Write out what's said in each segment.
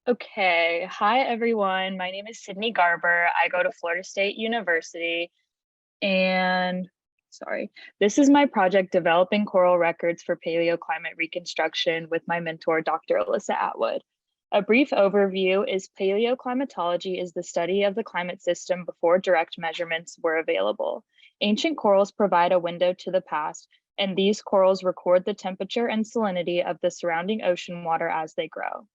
Okay, hi everyone. My name is Sydney Garber. I go to Florida State University and sorry, this is my project developing coral records for paleoclimate reconstruction with my mentor, Dr. Alyssa Atwood. A brief overview is paleoclimatology is the study of the climate system before direct measurements were available. Ancient corals provide a window to the past, and these corals record the temperature and salinity of the surrounding ocean water as they grow.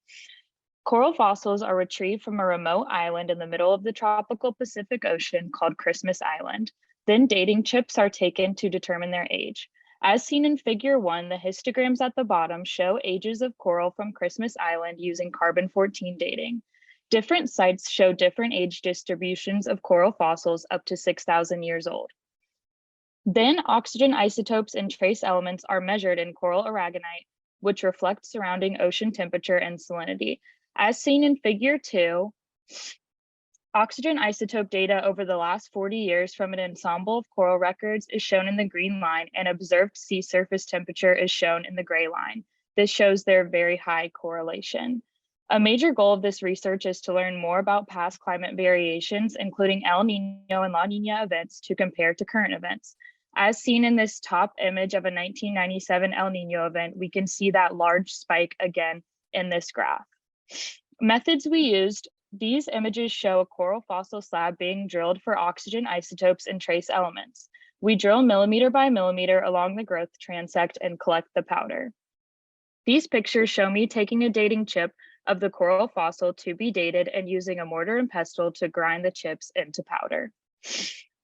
Coral fossils are retrieved from a remote island in the middle of the tropical Pacific Ocean called Christmas Island. Then dating chips are taken to determine their age. As seen in Figure 1, the histograms at the bottom show ages of coral from Christmas Island using carbon-14 dating. Different sites show different age distributions of coral fossils up to 6,000 years old. Then oxygen isotopes and trace elements are measured in coral aragonite, which reflect surrounding ocean temperature and salinity. As seen in Figure 2, oxygen isotope data over the last 40 years from an ensemble of coral records is shown in the green line, and observed sea surface temperature is shown in the gray line. This shows their very high correlation. A major goal of this research is to learn more about past climate variations, including El Nino and La Nina events, to compare to current events. As seen in this top image of a 1997 El Nino event, we can see that large spike again in this graph. Methods we used, these images show a coral fossil slab being drilled for oxygen isotopes and trace elements. We drill millimeter by millimeter along the growth transect and collect the powder. These pictures show me taking a dating chip of the coral fossil to be dated and using a mortar and pestle to grind the chips into powder.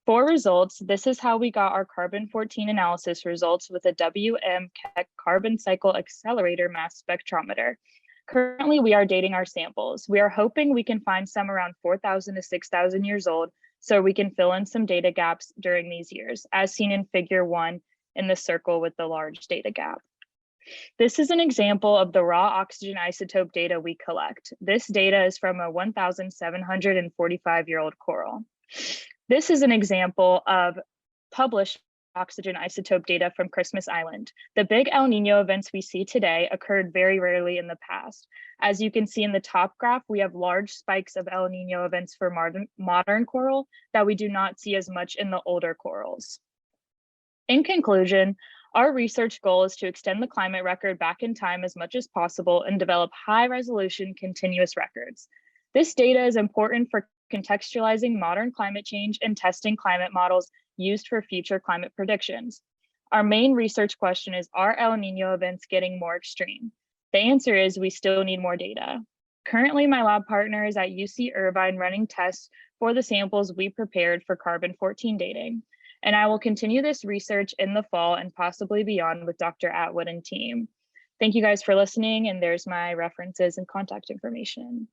For results, this is how we got our carbon-14 analysis results with a WM Keck carbon cycle accelerator mass spectrometer. Currently, we are dating our samples. We are hoping we can find some around 4,000 to 6,000 years old, so we can fill in some data gaps during these years, as seen in Figure 1 in the circle with the large data gap. This is an example of the raw oxygen isotope data we collect. This data is from a 1,745-year-old coral. This is an example of published oxygen isotope data from Christmas Island. The big El Nino events we see today occurred very rarely in the past. As you can see in the top graph, we have large spikes of El Nino events for modern coral that we do not see as much in the older corals. In conclusion, our research goal is to extend the climate record back in time as much as possible and develop high-resolution continuous records. This data is important for contextualizing modern climate change and testing climate models used for future climate predictions. Our main research question is, are El Nino events getting more extreme? The answer is we still need more data. Currently, my lab partner is at UC Irvine running tests for the samples we prepared for carbon-14 dating. And I will continue this research in the fall and possibly beyond with Dr. Atwood and team. Thank you guys for listening, and there's my references and contact information.